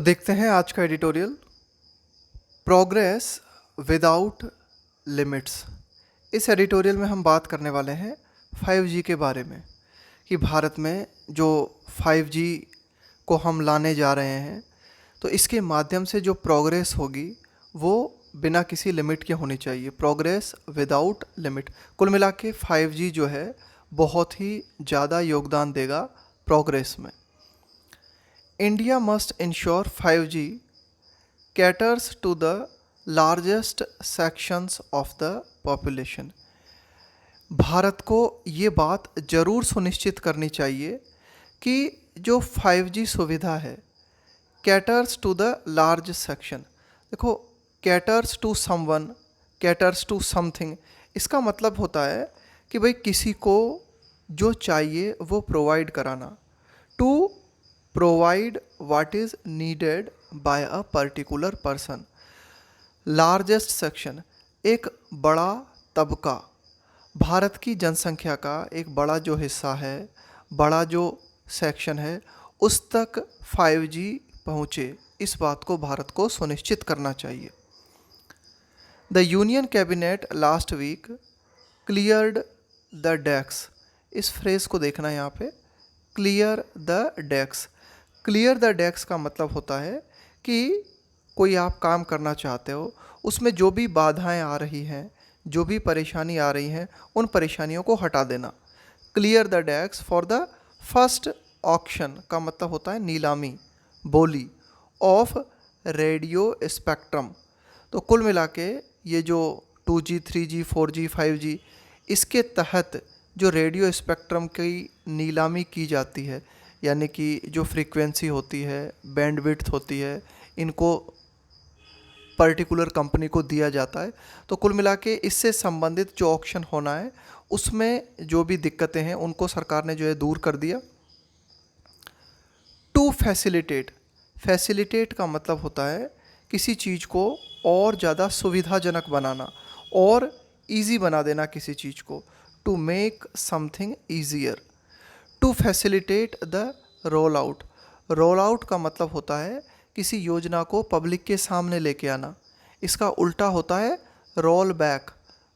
तो देखते हैं आज का एडिटोरियल, प्रोग्रेस विदाउट लिमिट्स। इस एडिटोरियल में हम बात करने वाले हैं 5G के बारे में कि भारत में जो 5G को हम लाने जा रहे हैं तो इसके माध्यम से जो प्रोग्रेस होगी वो बिना किसी लिमिट के होनी चाहिए। Progress without limit. कुल मिला के 5G जो है बहुत ही ज़्यादा योगदान देगा प्रोग्रेस में। India must ensure 5G caters to the largest sections of the population। Bharat को ये बात ज़रूर सुनिश्चित करनी चाहिए कि जो 5G सुविधा है caters to the large section। देखो, caters to someone, caters to something, इसका मतलब होता है कि भाई किसी को जो चाहिए वो प्रोवाइड कराना। To provide what is needed by a particular person। Largest section, एक बड़ा तबका, भारत की जनसंख्या का एक बड़ा जो हिस्सा है, बड़ा जो सेक्शन है, उस तक 5G पहुँचे, इस बात को भारत को सुनिश्चित करना चाहिए। The union cabinet last week cleared the decks. इस फ्रेज को देखना यहाँ पे, clear the decks. Clear the decks का मतलब होता है कि कोई आप काम करना चाहते हो, उसमें जो भी बाधाएं आ रही हैं, जो भी परेशानी आ रही हैं, उन परेशानियों को हटा देना। Clear the decks for the first auction का मतलब होता है नीलामी, बोली ऑफ रेडियो स्पेक्ट्रम। तो कुल मिला के ये जो 2G, 3G, 4G, 5G, इसके तहत जो रेडियो स्पेक्ट्रम की नीलामी की जाती है, यानी कि जो फ्रीक्वेंसी होती है, बैंडविड्थ होती है, इनको पर्टिकुलर कंपनी को दिया जाता है। तो कुल मिला के इससे संबंधित जो ऑक्शन होना है उसमें जो भी दिक्कतें हैं उनको सरकार ने जो है दूर कर दिया। टू फैसिलिटेट, फैसिलिटेट का मतलब होता है किसी चीज़ को और ज़्यादा सुविधाजनक बनाना और इजी बना देना किसी चीज़ को। To make something easier. To facilitate the roll out. Roll out का मतलब होता है किसी योजना को पब्लिक के सामने लेके आना। इसका उल्टा होता है रोल बैक।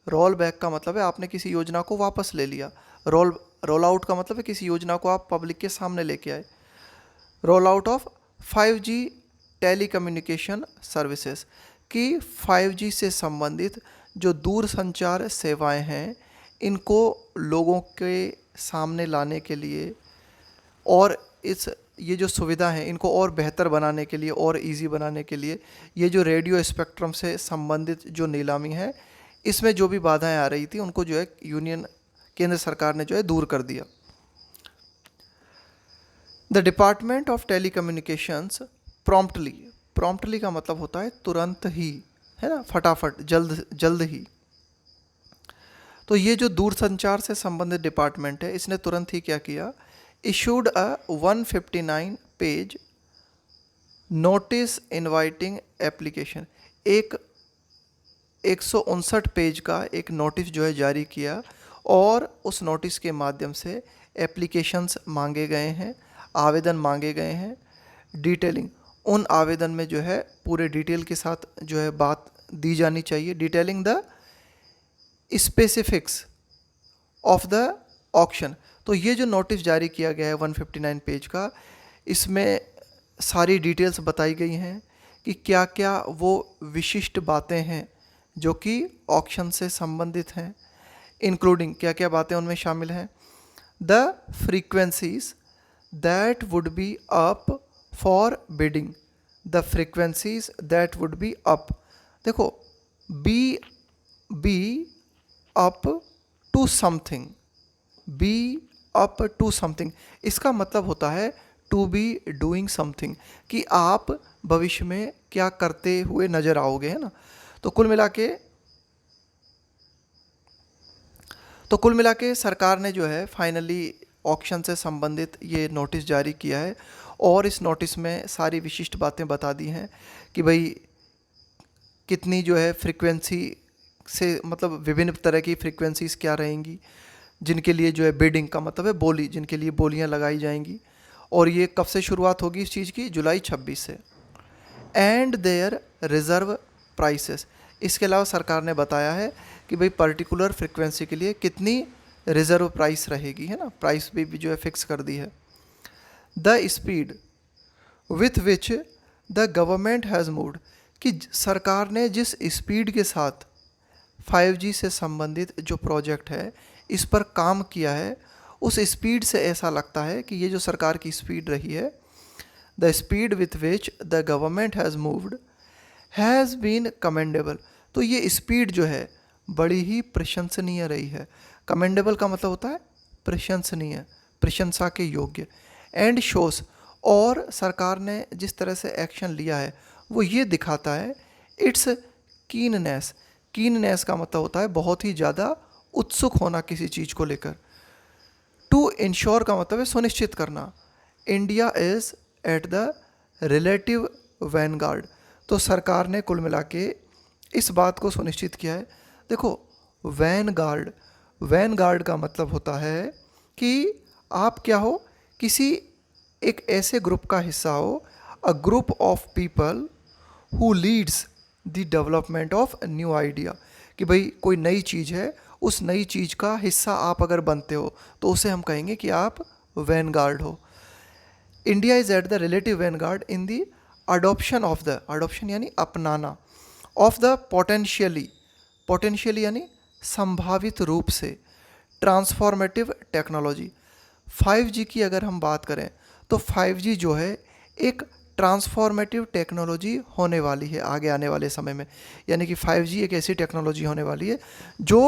रोल बैक का मतलब है आपने किसी योजना को वापस ले लिया। रोल आउट का मतलब है किसी योजना को आप पब्लिक के सामने लेके आए। Roll out of 5G telecommunication services, कि 5G से संबंधित जो दूरसंचार सेवाएं हैं इनको लोगों के सामने लाने के लिए और ये जो सुविधा है इनको और बेहतर बनाने के लिए और इजी बनाने के लिए ये जो रेडियो स्पेक्ट्रम से संबंधित जो नीलामी है इसमें जो भी बाधाएं आ रही थी उनको जो है केंद्र सरकार ने जो है दूर कर दिया। The department of telecommunications promptly का मतलब होता है तुरंत ही, है ना, फटाफट, जल्द ही। तो ये जो दूरसंचार से संबंधित डिपार्टमेंट है इसने तुरंत ही क्या किया, issued a 159 page notice inviting application. एक 159 पेज का एक नोटिस जो है जारी किया और उस नोटिस के माध्यम से एप्लीकेशंस मांगे गए हैं, आवेदन मांगे गए हैं। डिटेलिंग, उन आवेदन में जो है पूरे डिटेल के साथ जो है बात दी जानी चाहिए। Detailing the specifics of the auction. तो ये जो नोटिस जारी किया गया है 159 पेज का, इसमें सारी डिटेल्स बताई गई हैं कि क्या क्या वो विशिष्ट बातें हैं जो कि ऑक्शन से संबंधित हैं, इंक्लूडिंग क्या क्या बातें उनमें शामिल हैं। The frequencies that would be up for bidding. The frequencies that would be up, देखो, be up to something, be up to something, इसका मतलब होता है टू बी डूइंग समथिंग, कि आप भविष्य में क्या करते हुए नजर आओगे, है ना। तो कुल मिला के सरकार ने जो है फाइनली ऑक्शन से संबंधित ये नोटिस जारी किया है और इस नोटिस में सारी विशिष्ट बातें बता दी हैं कि भाई कितनी जो है फ्रीक्वेंसी से, मतलब विभिन्न तरह की फ्रीक्वेंसीज क्या रहेंगी जिनके लिए जो है बिडिंग का मतलब है बोली, जिनके लिए बोलियां लगाई जाएंगी। और ये कब से शुरुआत होगी इस चीज़ की, जुलाई 26 से। And their reserve prices. इसके अलावा सरकार ने बताया है कि भाई पर्टिकुलर फ्रिक्वेंसी के लिए कितनी रिजर्व प्राइस रहेगी, है ना, प्राइस भी जो है फिक्स कर दी है। The speed with which the government has moved, कि सरकार ने जिस स्पीड के साथ 5G से संबंधित जो प्रोजेक्ट है इस पर काम किया है, उस स्पीड से ऐसा लगता है कि ये जो सरकार की स्पीड रही है, the speed with which the government has moved has been commendable. तो ये स्पीड जो है बड़ी ही प्रशंसनीय रही है। कमेंडेबल का मतलब होता है प्रशंसनीय, प्रशंसा के योग्य। एंड शोस, और सरकार ने जिस तरह से एक्शन लिया है वो ये दिखाता है इट्स कीननेस। कीननेस का मतलब होता है बहुत ही ज़्यादा उत्सुक होना किसी चीज़ को लेकर। टू इंश्योर का मतलब है सुनिश्चित करना। India is at the relative Vanguard. तो सरकार ने कुल मिला के इस बात को सुनिश्चित किया है। देखो, वैनगार्ड, वैनगार्ड का मतलब होता है कि आप क्या हो, किसी एक ऐसे ग्रुप का हिस्सा हो, a group of people who leads the development of new idea. कि भाई कोई नई चीज़ है, उस नई चीज़ का हिस्सा आप अगर बनते हो तो उसे हम कहेंगे कि आप वैनगार्ड हो। India is at the relative Vanguard in the adoption of the, adoption यानी अपनाना, ऑफ द पोटेंशियली, पोटेंशियली यानी संभावित रूप से ट्रांसफॉर्मेटिव टेक्नोलॉजी। 5G की अगर हम बात करें तो 5G जो है एक ट्रांसफॉर्मेटिव टेक्नोलॉजी होने वाली है आगे आने वाले समय में। यानी कि 5G एक ऐसी टेक्नोलॉजी होने वाली है जो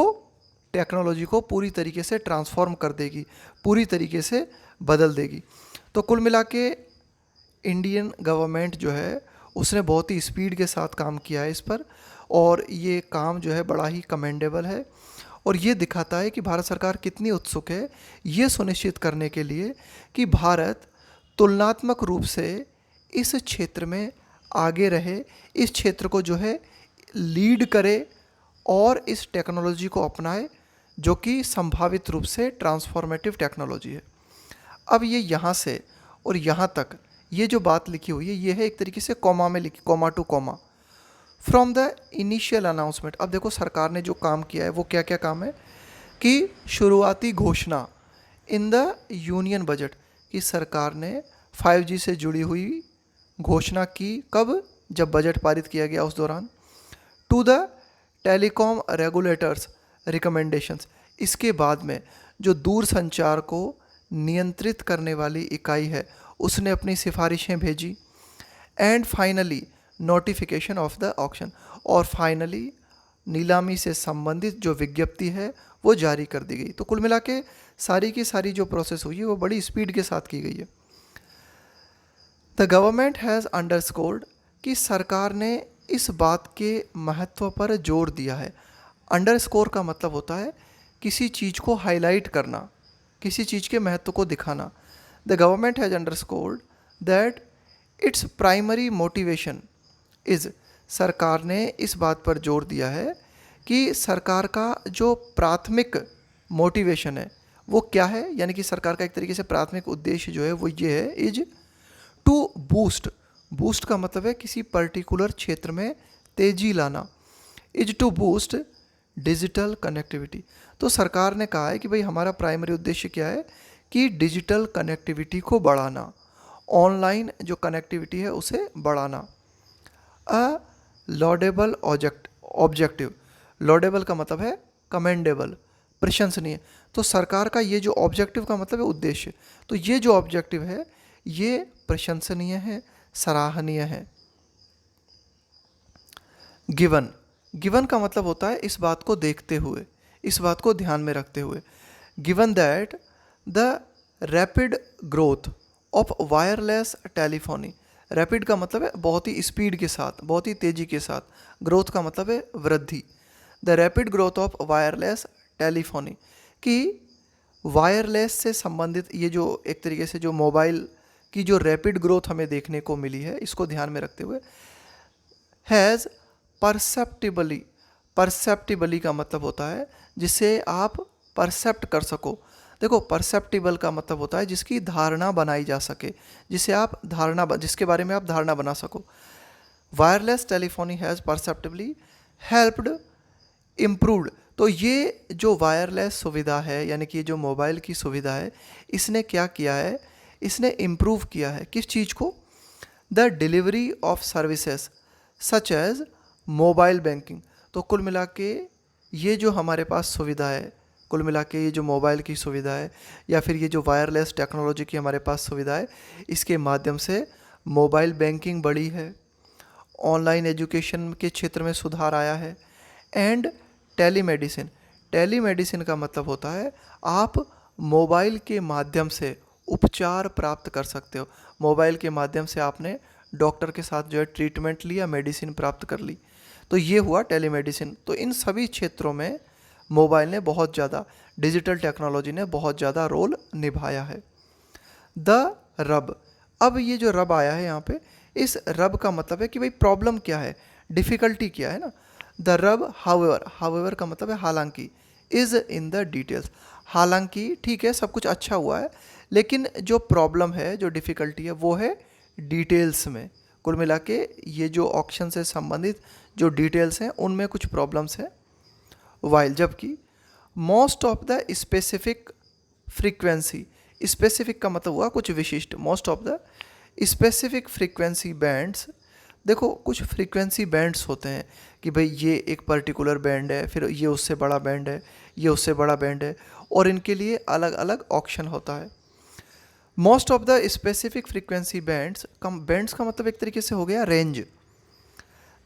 टेक्नोलॉजी को पूरी तरीके से ट्रांसफॉर्म कर देगी, पूरी तरीके से बदल देगी। तो कुल मिला के इंडियन गवर्नमेंट जो है उसने बहुत ही स्पीड के साथ काम किया है इस पर, और ये काम जो है बड़ा ही कमेंडेबल है। और ये दिखाता है कि भारत सरकार कितनी उत्सुक है ये सुनिश्चित करने के लिए कि भारत तुलनात्मक रूप से इस क्षेत्र में आगे रहे, इस क्षेत्र को जो है लीड करे और इस टेक्नोलॉजी को अपनाए जो कि संभावित रूप से ट्रांसफॉर्मेटिव टेक्नोलॉजी है। अब ये यहाँ से और यहाँ तक ये जो बात लिखी हुई है ये है एक तरीके से कॉमा में लिखी, comma two comma, from the initial announcement. अब देखो सरकार ने जो काम किया है वो क्या क्या काम है कि शुरुआती घोषणा इन द यूनियन बजट, कि सरकार ने 5G से जुड़ी हुई घोषणा की, कब, जब बजट पारित किया गया उस दौरान। To the telecom regulators recommendations, इसके बाद में जो दूर संचार को नियंत्रित करने वाली इकाई है उसने अपनी सिफारिशें भेजी। And finally notification of the auction, और फाइनली नीलामी से संबंधित जो विज्ञप्ति है वो जारी कर दी गई। तो कुल मिला के सारी की सारी जो प्रोसेस हुई है वो बड़ी स्पीड के साथ की गई है। द गवर्नमेंट हैज़ अंडरस्कोर्ड, कि सरकार ने इस बात के महत्व पर जोर दिया है। अंडरस्कोर का मतलब होता है किसी चीज़ को हाईलाइट करना, किसी चीज़ के महत्व को दिखाना। The government has underscored that its primary motivation is, सरकार ने इस बात पर जोर दिया है कि सरकार का जो प्राथमिक मोटिवेशन है वो क्या है, यानी कि सरकार का एक तरीके से प्राथमिक उद्देश्य जो है वो ये है, इज टू बूस्ट, बूस्ट का मतलब है किसी पर्टिकुलर क्षेत्र में तेज़ी लाना, is to boost digital connectivity. तो सरकार ने कहा है कि भाई हमारा प्राइमरी उद्देश्य क्या है कि डिजिटल कनेक्टिविटी को बढ़ाना, ऑनलाइन जो कनेक्टिविटी है उसे बढ़ाना। अ लॉडेबल ऑब्जेक्टिव, लॉडेबल का मतलब है कमेंडेबल, प्रशंसनीय। तो सरकार का ये जो ऑब्जेक्टिव का मतलब है उद्देश्य, तो ये जो ऑब्जेक्टिव है ये प्रशंसनीय है, सराहनीय है। गिवन, गिवन का मतलब होता है इस बात को देखते हुए, इस बात को ध्यान में रखते हुए। Given that the rapid growth of wireless telephony, rapid का मतलब है बहुत ही स्पीड के साथ, बहुत ही तेज़ी के साथ, ग्रोथ का मतलब है वृद्धि। The rapid growth of wireless telephony, कि वायरलेस से संबंधित ये जो एक तरीके से जो मोबाइल की जो रैपिड ग्रोथ हमें देखने को मिली है इसको ध्यान में रखते हुए। हैज़ परसेप्टिबली, परसेप्टिबली का मतलब होता है जिसे आप परसेप्ट कर सको। देखो परसेप्टिबल का मतलब होता है जिसकी धारणा बनाई जा सके, जिसे आप धारणा, जिसके बारे में आप धारणा बना सको। Wireless telephony has perceptively helped improved. तो ये जो वायरलेस सुविधा है, यानी कि जो मोबाइल की सुविधा है, इसने क्या किया है, इसने इम्प्रूव किया है किस चीज़ को, the delivery of services such as mobile banking. तो कुल मिला के ये जो हमारे पास सुविधा है, कुल मिला के ये जो मोबाइल की सुविधा है या फिर ये जो वायरलेस टेक्नोलॉजी की हमारे पास सुविधा है, इसके माध्यम से मोबाइल बैंकिंग बढ़ी है, ऑनलाइन एजुकेशन के क्षेत्र में सुधार आया है, एंड टेलीमेडिसिन। टेलीमेडिसिन का मतलब होता है आप मोबाइल के माध्यम से उपचार प्राप्त कर सकते हो। मोबाइल के माध्यम से आपने डॉक्टर के साथ जो है ट्रीटमेंट लिया, मेडिसिन प्राप्त कर ली, तो ये हुआ टेलीमेडिसिन। तो इन सभी क्षेत्रों में मोबाइल ने बहुत ज़्यादा, डिजिटल टेक्नोलॉजी ने बहुत ज़्यादा रोल निभाया है। द रब, अब ये जो रब आया है यहाँ पे, इस रब का मतलब है कि भाई प्रॉब्लम क्या है, डिफ़िकल्टी क्या है ना। द रब हाउएवर, हाउएवर का मतलब है हालांकि, इज़ इन द डिटेल्स। हालांकि ठीक है, सब कुछ अच्छा हुआ है, लेकिन जो प्रॉब्लम है, जो डिफ़िकल्टी है, वो है डिटेल्स में। कुल मिला के ये जो ऑक्शन से संबंधित जो डिटेल्स हैं उनमें कुछ प्रॉब्लम्स हैं। वाइल, जबकि most of the specific frequency, specific का मतलब हुआ कुछ विशिष्ट, most of the specific frequency bands. देखो कुछ फ्रीक्वेंसी बैंड्स होते हैं कि भाई ये एक पर्टिकुलर बैंड है, फिर ये उससे बड़ा बैंड है, ये उससे बड़ा बैंड है, और इनके लिए अलग अलग ऑक्शन होता है। Most of the specific frequency bands, bands का मतलब एक तरीके से हो गया range,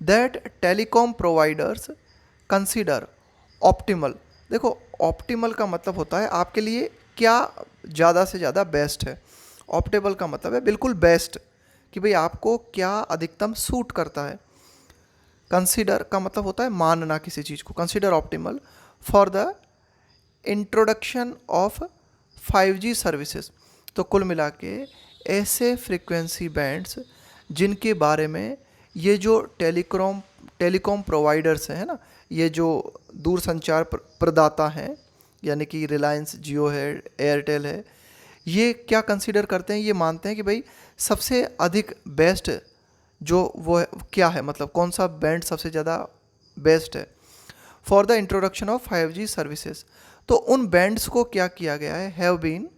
that telecom providers consider optimal. देखो ऑप्टिमल का मतलब होता है आपके लिए क्या ज़्यादा से ज़्यादा बेस्ट है, ऑप्टिमल का मतलब है बिल्कुल बेस्ट, कि भाई आपको क्या अधिकतम सूट करता है। कंसीडर का मतलब होता है मानना किसी चीज़ को, consider optimal for the introduction of 5G services. तो कुल मिला के ऐसे फ्रीक्वेंसी बैंड्स जिनके बारे में ये जो टेलीकॉम प्रोवाइडर्स हैं ना, ये जो दूरसंचार प्रदाता हैं, यानी कि रिलायंस जियो है, एयरटेल है, ये क्या कंसीडर करते हैं, ये मानते हैं कि भाई सबसे अधिक बेस्ट जो वो है, क्या है, मतलब कौन सा बैंड सबसे ज़्यादा बेस्ट है for the introduction of 5G services. तो उन बैंड्स को क्या किया गया है, हैव बीन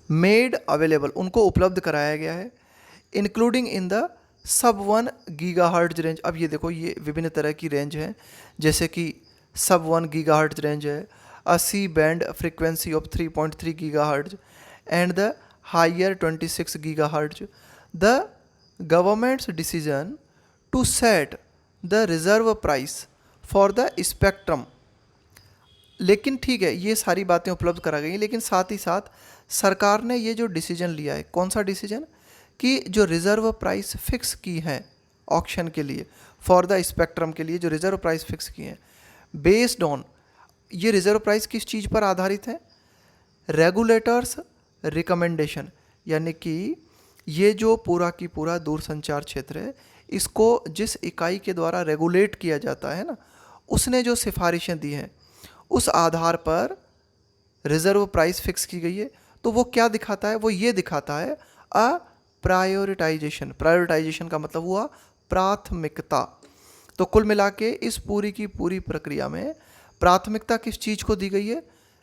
मेड अवेलेबल, उनको उपलब्ध कराया गया है, including in the sub 1 GHz range. अब ये देखो ये विभिन्न तरह की रेंज है, जैसे कि सब 1 GHz रेंज है, a C band frequency of 3.3 GHz and the higher 26 GHz। The government's decision to set the reserve price for the spectrum. लेकिन ठीक है, ये सारी बातें उपलब्ध करा गई, लेकिन साथ ही साथ सरकार ने ये जो डिसीजन लिया है, कौन सा डिसीजन, कि जो रिज़र्व प्राइस फिक्स की है ऑक्शन के लिए, फॉर द स्पेक्ट्रम के लिए जो रिज़र्व प्राइस फिक्स की है, बेस्ड ऑन, ये रिज़र्व प्राइस किस चीज़ पर आधारित है, रेगुलेटर्स रिकमेंडेशन। यानी कि ये जो पूरा की पूरा दूरसंचार क्षेत्र है, इसको जिस इकाई के द्वारा रेगुलेट किया जाता है ना, उसने जो सिफारिशें दी हैं उस आधार पर रिज़र्व प्राइस फिक्स की गई है। तो वो क्या दिखाता है, वो ये दिखाता है अ प्रायोरिटाइजेशन। प्रायोरिटाइजेशन का मतलब हुआ प्राथमिकता। तो कुल मिला के इस पूरी की पूरी प्रक्रिया में प्राथमिकता किस चीज़ को दी गई है,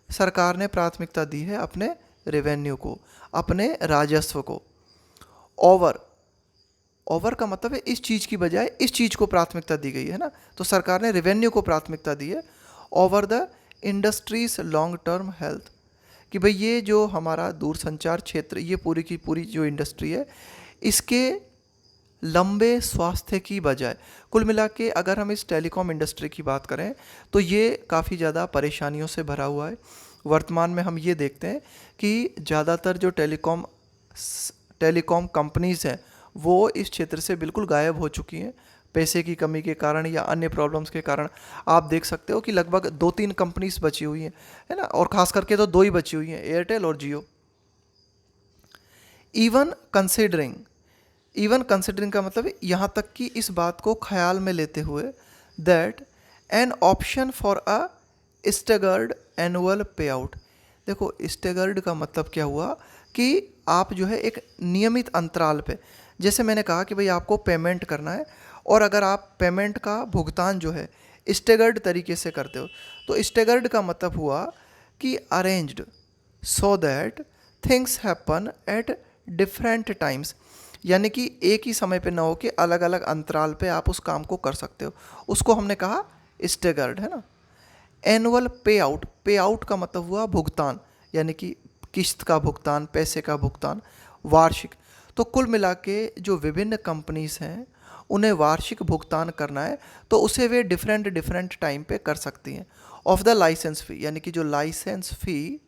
सरकार ने प्राथमिकता दी है अपने रेवेन्यू को, अपने राजस्व को। ओवर का मतलब है इस चीज़ की बजाय इस चीज़ को प्राथमिकता दी गई है ना, तो सरकार ने रेवेन्यू को प्राथमिकता दी है over the industries long term health. कि भाई ये जो हमारा दूरसंचार क्षेत्र, ये पूरी की पूरी जो इंडस्ट्री है, इसके लंबे स्वास्थ्य की बजाय, कुल मिला के अगर हम इस टेलीकॉम इंडस्ट्री की बात करें तो ये काफ़ी ज़्यादा परेशानियों से भरा हुआ है। वर्तमान में हम ये देखते हैं कि ज़्यादातर जो टेलीकॉम कंपनीज़ हैं वो इस क्षेत्र से बिल्कुल गायब हो चुकी हैं, पैसे की कमी के कारण या अन्य प्रॉब्लम्स के कारण। आप देख सकते हो कि लगभग 2-3 कंपनीज बची हुई हैं, है ना, और ख़ास करके तो 2 ही बची हुई हैं, एयरटेल और जियो। इवन कंसिडरिंग का मतलब यहाँ तक कि इस बात को ख्याल में लेते हुए that an option for a staggered annual पे आउट। देखो स्टेगर्ड का मतलब क्या हुआ कि आप जो है एक नियमित अंतराल पे, जैसे मैंने कहा कि भाई आपको पेमेंट करना है, और अगर आप पेमेंट का भुगतान जो है स्टेगर्ड तरीके से करते हो, तो स्टेगर्ड का मतलब हुआ कि arranged so that things happen at different times, यानी कि एक ही समय पे ना हो कि अलग अलग अंतराल पे आप उस काम को कर सकते हो, उसको हमने कहा स्टेगर्ड, है ना। एनुअल पे आउट, पे आउट का मतलब हुआ भुगतान, यानी कि किस्त का भुगतान, पैसे का भुगतान, वार्षिक। तो कुल मिला के जो विभिन्न कंपनीज हैं उन्हें वार्षिक भुगतान करना है, तो उसे वे डिफरेंट डिफरेंट टाइम पे कर सकती हैं। ऑफ द लाइसेंस फ़ी, यानी कि जो लाइसेंस फ़ी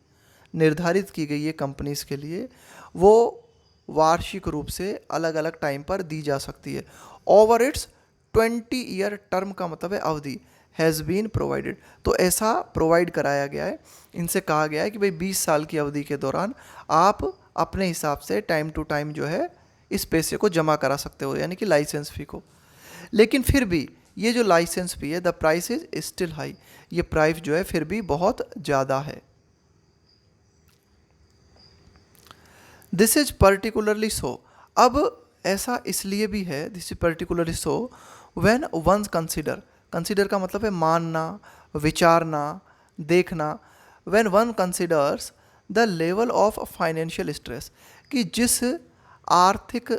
निर्धारित की गई है कंपनीज के लिए, वो वार्षिक रूप से अलग अलग टाइम पर दी जा सकती है। ओवर इट्स 20 ईयर टर्म का मतलब है अवधि, हैज़ बीन प्रोवाइडेड, तो ऐसा प्रोवाइड कराया गया है, इनसे कहा गया है कि भाई 20 साल की अवधि के दौरान आप अपने हिसाब से टाइम टू टाइम जो है इस पैसे को जमा करा सकते हो, यानी कि लाइसेंस फ़ी को। लेकिन फिर भी ये जो लाइसेंस फ़ी है, the price is still high, ये प्राइस जो है फिर भी बहुत ज़्यादा है। दिस इज पर्टिकुलरली सो, अब ऐसा इसलिए भी है, this is particularly so when one consider, consider का मतलब है मानना, विचारना, देखना, when one considers the level of financial stress, कि जिस आर्थिक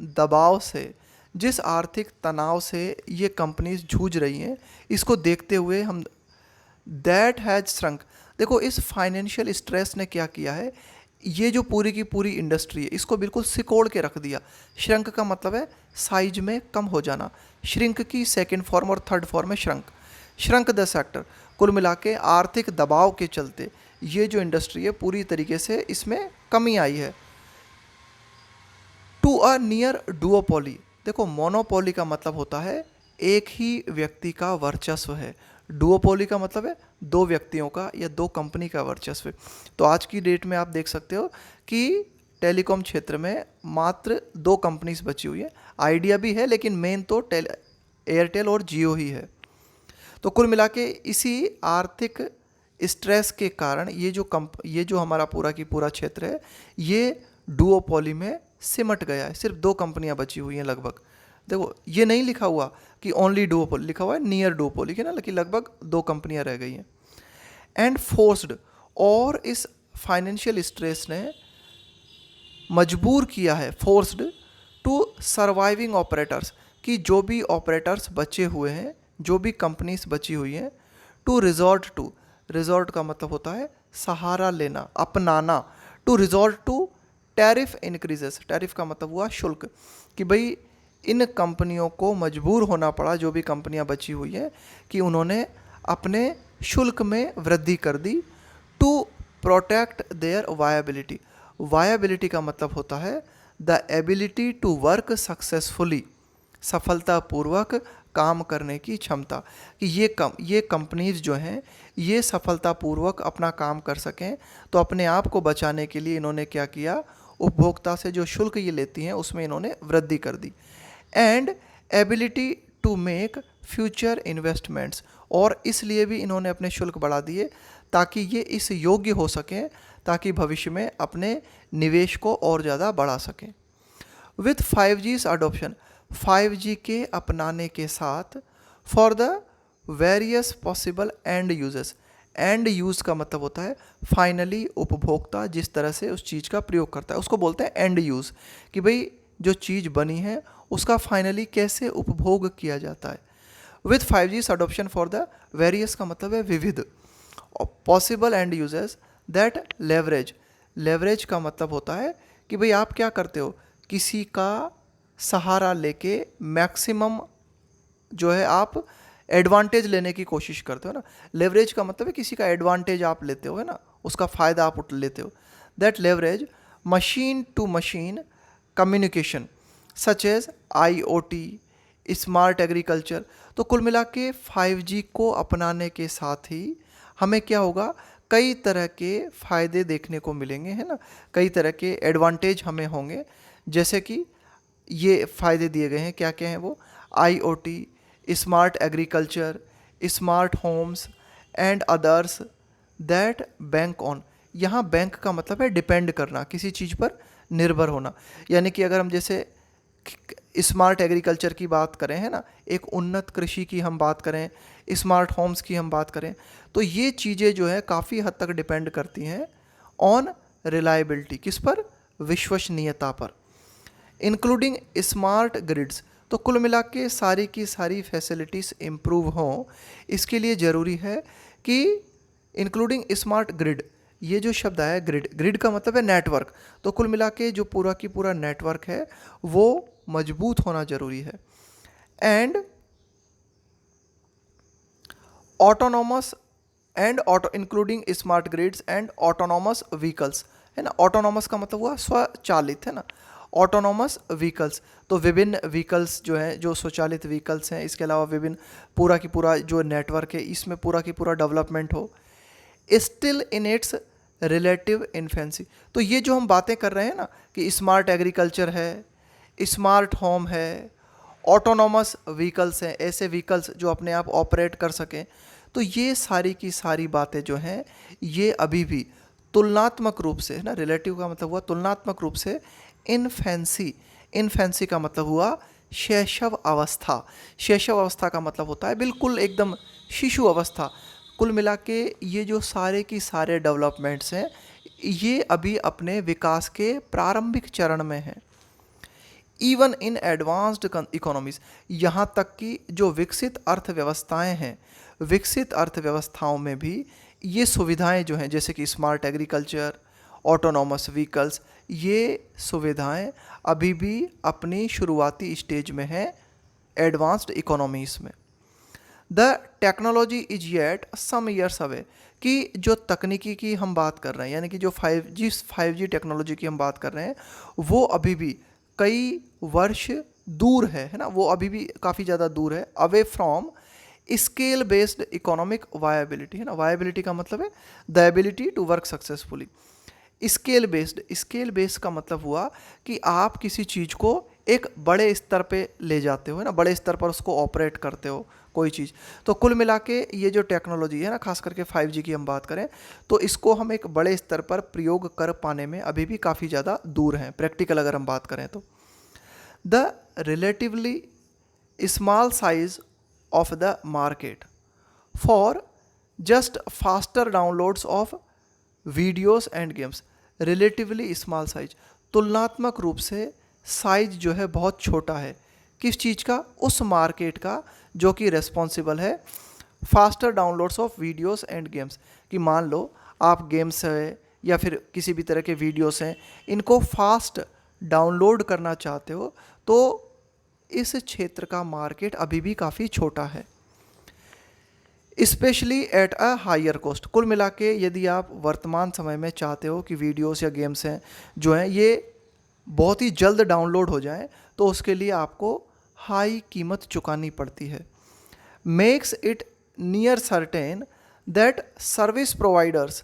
दबाव से, जिस आर्थिक तनाव से ये कंपनीज जूझ रही हैं, इसको देखते हुए हम दैट हैज श्रंक, देखो इस फाइनेंशियल स्ट्रेस ने क्या किया है, ये जो पूरी की पूरी इंडस्ट्री है इसको बिल्कुल सिकोड़ के रख दिया। श्रंक का मतलब है साइज में कम हो जाना, श्रिंक की सेकंड फॉर्म और थर्ड फॉर्म है श्रंक, श्रंक द सेक्टर, कुल मिला के आर्थिक दबाव के चलते ये जो इंडस्ट्री है पूरी तरीके से इसमें कमी आई है। टू अ नियर डुओपोली, देखो मोनोपोली का मतलब होता है एक ही व्यक्ति का वर्चस्व है, डुओपोली का मतलब है दो व्यक्तियों का या दो कंपनी का वर्चस्व। तो आज की डेट में आप देख सकते हो कि टेलीकॉम क्षेत्र में मात्र दो कंपनीज बची हुई है, आइडिया भी है लेकिन मेन तो एयरटेल और जियो ही है। तो कुल मिला के इसी आर्थिक स्ट्रेस के कारण ये जो हमारा पूरा की पूरा क्षेत्र है ये डुओपोली में सिमट गया है, सिर्फ दो कंपनियां बची हुई हैं लगभग। देखो ये नहीं लिखा हुआ कि ओनली डुओपोली, लिखा हुआ है नियर डुओपोली के ना, कि लगभग दो कंपनियां रह गई हैं। एंड फोर्स्ड, और इस फाइनेंशियल स्ट्रेस ने मजबूर किया है, फोर्स्ड टू सर्वाइविंग ऑपरेटर्स, कि जो भी ऑपरेटर्स बचे हुए हैं, जो भी कंपनीज बची हुई हैं, टू रिजॉर्ट टू, रिजॉर्ट का मतलब होता है सहारा लेना, अपनाना, to resort to tariff increases, tariff का मतलब हुआ शुल्क, कि भाई इन कंपनियों को मजबूर होना पड़ा, जो भी कंपनियां बची हुई हैं, कि उन्होंने अपने शुल्क में वृद्धि कर दी, to protect their viability, viability का मतलब होता है the ability to work successfully, सफलतापूर्वक काम करने की क्षमता, कि ये कंपनीज जो हैं ये सफलतापूर्वक अपना काम कर सकें, तो अपने आप को बचाने के लिए इन्होंने क्या किया, उपभोक्ता से जो शुल्क ये लेती हैं उसमें इन्होंने वृद्धि कर दी। And ability to make future investments, और इसलिए भी इन्होंने अपने शुल्क बढ़ा दिए ताकि ये इस योग्य हो सकें, ताकि भविष्य में अपने निवेश को और ज़्यादा बढ़ा सकें। विथ 5G अडोप्शन, 5G के अपनाने के साथ, for the various possible and uses, and use का मतलब होता है फाइनली उपभोक्ता जिस तरह से उस चीज़ का प्रयोग करता है उसको बोलते हैं एंड यूज़, कि भाई जो चीज़ बनी है उसका फाइनली कैसे उपभोग किया जाता है। With 5G adoption for the various का मतलब है विविध, possible and uses that leverage, leverage का मतलब होता है कि भाई आप क्या करते हो, किसी का सहारा लेके मैक्सिमम जो है आप एडवांटेज लेने की कोशिश करते हो ना, लेवरेज का मतलब है किसी का एडवांटेज आप लेते हो, है ना, उसका फ़ायदा आप उठ लेते हो। That leverage machine to machine communication such as IoT, smart agriculture. तो कुल मिला के 5G को अपनाने के साथ ही हमें क्या होगा, कई तरह के फ़ायदे देखने को मिलेंगे, है ना, कई तरह के एडवांटेज हमें होंगे, जैसे कि ये फ़ायदे दिए गए हैं, क्या क्या हैं वो, IoT, smart agriculture, smart homes and others that bank on, यहाँ बैंक का मतलब है डिपेंड करना, किसी चीज़ पर निर्भर होना। यानी कि अगर हम जैसे स्मार्ट एग्रीकल्चर की बात करें, है ना, एक उन्नत कृषि की हम बात करें, स्मार्ट होम्स की हम बात करें, तो ये चीज़ें जो है काफ़ी हद तक डिपेंड करती हैं ऑन रिलायबिलिटी, किस पर, विश्वसनीयता पर, इंक्लूडिंग स्मार्ट ग्रिड्स। तो कुल मिला के सारी की सारी फैसिलिटीज़ इम्प्रूव हों, इसके लिए ज़रूरी है कि इंक्लूडिंग स्मार्ट ग्रिड, ये जो शब्द आया ग्रिड, ग्रिड का मतलब है नेटवर्क, तो कुल मिला के जो पूरा की पूरा नेटवर्क है वो मजबूत होना ज़रूरी है। And autonomous and auto including smart grids and autonomous vehicles, है ना, ऑटोनॉमस का मतलब हुआ स्वचालित, है ना, ऑटोनॉमस व्हीकल्स, तो विभिन्न व्हीकल्स जो हैं, जो स्वचालित व्हीकल्स हैं, इसके अलावा विभिन्न पूरा की पूरा जो नेटवर्क है इसमें पूरा की पूरा डेवलपमेंट हो, still in its relative infancy. तो ये जो हम बातें कर रहे हैं ना कि स्मार्ट एग्रीकल्चर है, स्मार्ट होम है, ऑटोनॉमस व्हीकल्स हैं, ऐसे व्हीकल्स जो अपने आप ऑपरेट कर सकें, तो ये सारी की सारी बातें जो हैं ये अभी भी तुलनात्मक रूप से, है ना, रिलेटिव का मतलब हुआ तुलनात्मक रूप से, इनफेंसी, इनफेंसी का मतलब हुआ शैशव अवस्था, शैशव अवस्था का मतलब होता है बिल्कुल एकदम शिशु अवस्था। कुल मिला के ये जो सारे की सारे डेवलपमेंट्स हैं ये अभी अपने विकास के प्रारंभिक चरण में हैं। इवन इन एडवांस्ड इकोनॉमीज, यहाँ तक कि जो विकसित अर्थव्यवस्थाएं हैं, विकसित अर्थव्यवस्थाओं में भी ये सुविधाएं जो हैं जैसे कि स्मार्ट एग्रीकल्चर, ऑटोनॉमस व्हीकल्स, ये सुविधाएं अभी भी अपनी शुरुआती स्टेज में हैं एडवांस्ड इकोनॉमीज में। The technology is yet some years away, कि जो तकनीकी की हम बात कर रहे हैं, यानी कि जो 5G टेक्नोलॉजी की हम बात कर रहे हैं, वो अभी भी कई वर्ष दूर है ना, वो अभी भी काफ़ी ज़्यादा दूर है, away from scale based economic viability, है ना, वायबिलिटी का मतलब है the ability to work successfully. Scale based का मतलब हुआ कि आप किसी चीज़ को एक बड़े स्तर पे ले जाते हो, है ना, बड़े स्तर पर उसको ऑपरेट करते हो कोई चीज़। तो कुल मिला के ये जो टेक्नोलॉजी है ना, खास करके 5G की हम बात करें, तो इसको हम एक बड़े स्तर पर प्रयोग कर पाने में अभी भी काफ़ी ज़्यादा दूर हैं, प्रैक्टिकल अगर हम बात करें तो। The relatively small size of the market for just faster downloads of videos and games, relatively small size, तुलनात्मक रूप से साइज जो है बहुत छोटा है, किस चीज़ का, उस मार्केट का जो कि रेस्पॉन्सिबल है faster downloads of videos and games, कि मान लो आप गेम्स है या फिर किसी भी तरह के वीडियोस हैं, इनको फास्ट डाउनलोड करना चाहते हो, तो इस क्षेत्र का मार्केट अभी भी काफ़ी छोटा है, specially at a higher cost. कुल मिला के यदि आप वर्तमान समय में चाहते हो कि वीडियोस या गेम्स हैं जो हैं ये बहुत ही जल्द डाउनलोड हो जाएं, तो उसके लिए आपको हाई कीमत चुकानी पड़ती है। Makes it near certain that service providers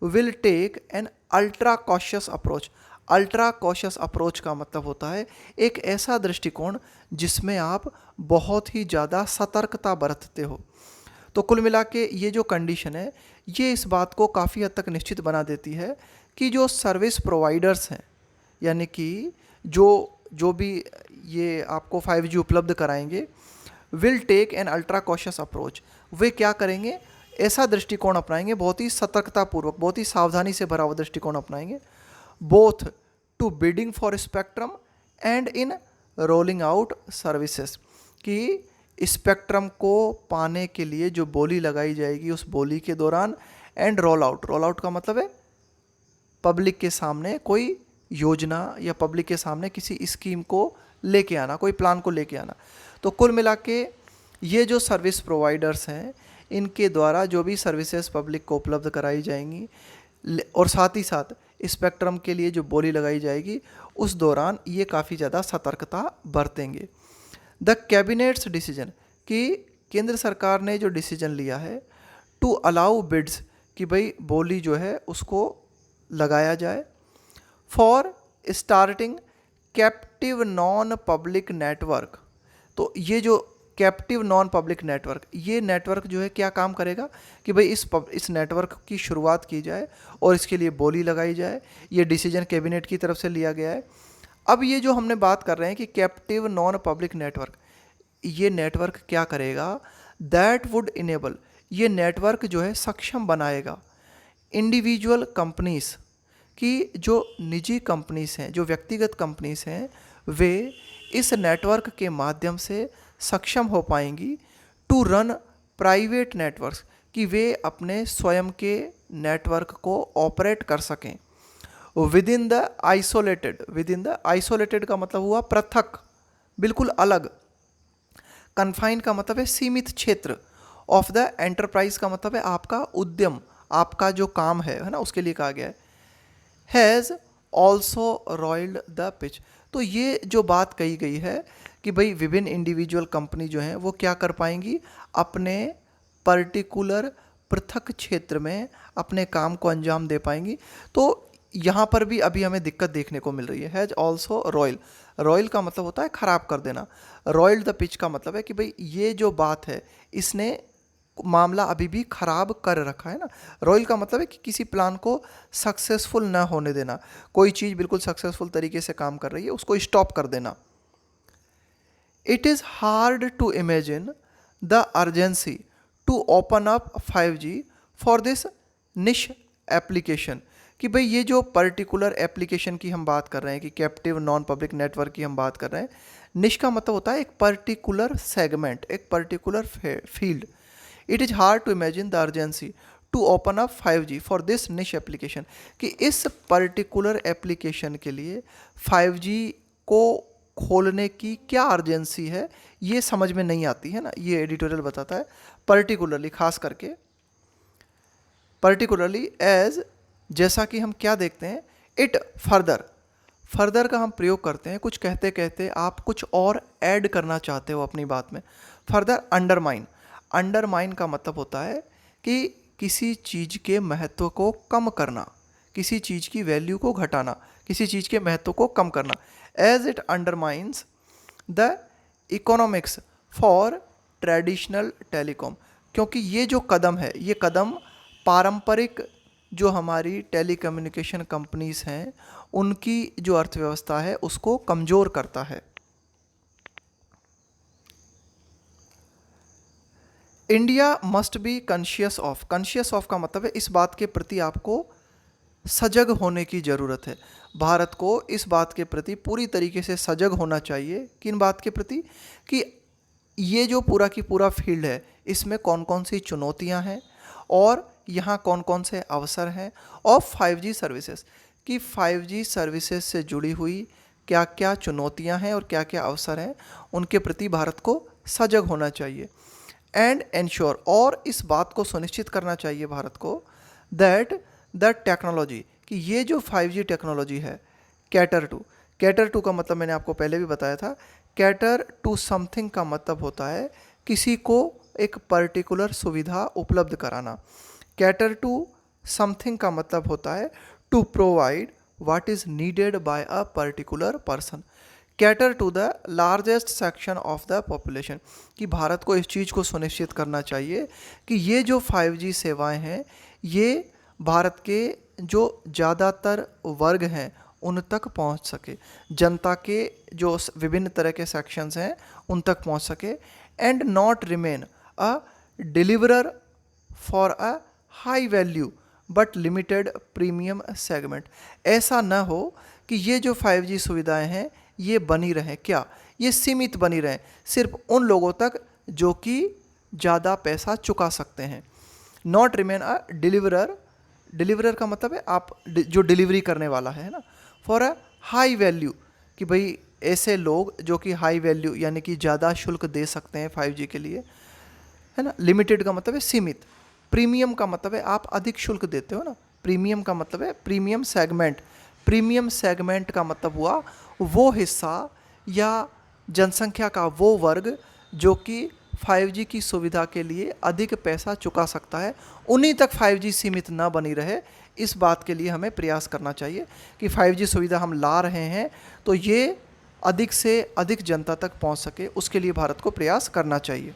will take an ultra cautious approach. Ultra cautious approach का मतलब होता है एक ऐसा दृष्टिकोण जिसमें आप बहुत ही ज़्यादा सतर्कता बरतते हो। तो कुल मिला के ये जो कंडीशन है ये इस बात को काफ़ी हद तक निश्चित बना देती है कि जो सर्विस प्रोवाइडर्स हैं, यानी कि जो भी ये आपको 5G उपलब्ध कराएंगे, will take an ultra cautious approach, वे क्या करेंगे, ऐसा दृष्टिकोण अपनाएंगे, बहुत ही सतर्कतापूर्वक, बहुत ही सावधानी से भरा हुआ दृष्टिकोण अपनाएंगे, both to bidding for spectrum and in rolling out services, कि स्पेक्ट्रम को पाने के लिए जो बोली लगाई जाएगी उस बोली के दौरान, एंड रोल आउट का मतलब है पब्लिक के सामने कोई योजना या पब्लिक के सामने किसी स्कीम को लेके आना, कोई प्लान को लेके आना। तो कुल मिला के ये जो सर्विस प्रोवाइडर्स हैं इनके द्वारा जो भी सर्विसेज पब्लिक को उपलब्ध कराई जाएंगी और साथ ही साथ स्पेक्ट्रम के लिए जो बोली लगाई जाएगी उस दौरान ये काफ़ी ज़्यादा सतर्कता बरतेंगे। द कैबिनेट्स डिसीजन, कि केंद्र सरकार ने जो डिसीजन लिया है टू अलाउ बिड्स, कि भाई बोली जो है उसको लगाया जाए, for starting captive non public network. तो ये जो कैप्टिव नॉन पब्लिक नेटवर्क, ये नेटवर्क जो है क्या काम करेगा कि भाई इस नेटवर्क की शुरुआत की जाए और इसके लिए बोली लगाई जाए, ये डिसीजन कैबिनेट की तरफ से लिया गया है। अब ये जो हमने बात कर रहे हैं कि कैप्टिव नॉन पब्लिक नेटवर्क, ये नेटवर्क क्या करेगा, दैट वुड इनेबल, ये नेटवर्क जो है सक्षम बनाएगा इंडिविजुअल कंपनीज की, जो निजी कंपनीज हैं, जो व्यक्तिगत कंपनीज हैं, वे इस नेटवर्क के माध्यम से सक्षम हो पाएंगी टू रन प्राइवेट नेटवर्क्स, कि वे अपने स्वयं के नेटवर्क को ऑपरेट कर सकें विद इन द आइसोलेटेड का मतलब हुआ पृथक, बिल्कुल अलग, कन्फाइन का मतलब है सीमित क्षेत्र, ऑफ द एंटरप्राइज का मतलब है आपका उद्यम, आपका जो काम है ना, उसके लिए कहा गया है। हैज़ ऑल्सो रॉयल्ड द पिच, तो ये जो बात कही गई है कि भाई विभिन्न इंडिविजुअल कंपनी जो हैं वो क्या कर पाएंगी, अपने पर्टिकुलर पृथक क्षेत्र में अपने काम को अंजाम दे पाएंगी। तो यहाँ पर भी अभी हमें दिक्कत देखने को मिल रही है। हैज़ ऑल्सो रॉयल का मतलब होता है खराब कर देना, रॉयल्ड द पिच का मतलब है कि भाई ये जो बात है इसने मामला अभी भी खराब कर रखा है ना। रॉयल का मतलब है कि किसी प्लान को सक्सेसफुल ना होने देना, कोई चीज़ बिल्कुल सक्सेसफुल तरीके से काम कर रही है उसको स्टॉप कर देना। It is hard to imagine the urgency to open up 5G for this niche application, कि भाई ये जो पर्टिकुलर एप्लीकेशन की हम बात कर रहे हैं, कि कैप्टिव नॉन पब्लिक नेटवर्क की हम बात कर रहे हैं, निश का मतलब होता है एक पर्टिकुलर सेगमेंट, एक particular field. It is hard to imagine the urgency to open up 5G for this niche application, कि इस पर्टिकुलर एप्लीकेशन के लिए 5G को खोलने की क्या अर्जेंसी है, ये समझ में नहीं आती है ना। ये एडिटोरियल बताता है पर्टिकुलरली, खास करके पर्टिकुलरली एज, जैसा कि हम क्या देखते हैं, इट फर्दर का हम प्रयोग करते हैं कुछ कहते कहते आप कुछ और ऐड करना चाहते हो अपनी बात में। फर्दर अंडरमाइन का मतलब होता है कि किसी चीज़ के महत्व को कम करना, किसी चीज़ की वैल्यू को घटाना, किसी चीज़ के महत्व को कम करना। As it undermines the economics for traditional telecom, क्योंकि ये जो कदम है, ये कदम पारंपरिक जो हमारी टेलीकम्युनिकेशन कंपनीज हैं उनकी जो अर्थव्यवस्था है उसको कमज़ोर करता है। India must be conscious of का मतलब है इस बात के प्रति आपको सजग होने की ज़रूरत है। भारत को इस बात के प्रति पूरी तरीके से सजग होना चाहिए। किन बात के प्रति, कि ये जो पूरा की पूरा फील्ड है इसमें कौन कौन सी चुनौतियां हैं और यहाँ कौन कौन से अवसर हैं, और 5G सर्विसेज, कि 5G सर्विसेज से जुड़ी हुई क्या क्या चुनौतियां हैं और क्या क्या अवसर हैं, उनके प्रति भारत को सजग होना चाहिए। एंड एंश्योर, और इस बात को सुनिश्चित करना चाहिए भारत को, दैट द टेक्नोलॉजी, कि ये जो 5G टेक्नोलॉजी है, कैटर टू का मतलब मैंने आपको पहले भी बताया था, कैटर टू समथिंग का मतलब होता है किसी को एक पर्टिकुलर सुविधा उपलब्ध कराना। कैटर टू समथिंग का मतलब होता है to provide what is needed by a particular person. Cater to the largest section of the population, कि भारत को इस चीज़ को सुनिश्चित करना चाहिए कि ये जो 5G सेवाएं हैं ये भारत के जो ज़्यादातर वर्ग हैं उन तक पहुंच सके, जनता के जो विभिन्न तरह के सेक्शंस हैं उन तक पहुंच सके। And not remain a deliverer for a high value but limited premium segment, ऐसा न हो कि ये जो 5G सुविधाएं हैं ये बनी रहें, क्या ये सीमित बनी रहें सिर्फ उन लोगों तक जो कि ज़्यादा पैसा चुका सकते हैं। नॉट रिमेन अ डिलीवरर का मतलब है आप जो डिलीवरी करने वाला है ना, फॉर अ हाई वैल्यू, कि भाई ऐसे लोग जो कि हाई वैल्यू यानी कि ज़्यादा शुल्क दे सकते हैं 5G के लिए, है ना। लिमिटेड का मतलब है सीमित, प्रीमियम का मतलब है आप अधिक शुल्क देते हो ना, प्रीमियम का मतलब है प्रीमियम सेगमेंट का मतलब हुआ वो हिस्सा या जनसंख्या का वो वर्ग जो कि 5G की सुविधा के लिए अधिक पैसा चुका सकता है, उन्हीं तक 5G सीमित ना बनी रहे। इस बात के लिए हमें प्रयास करना चाहिए कि 5G सुविधा हम ला रहे हैं तो ये अधिक से अधिक जनता तक पहुंच सके, उसके लिए भारत को प्रयास करना चाहिए।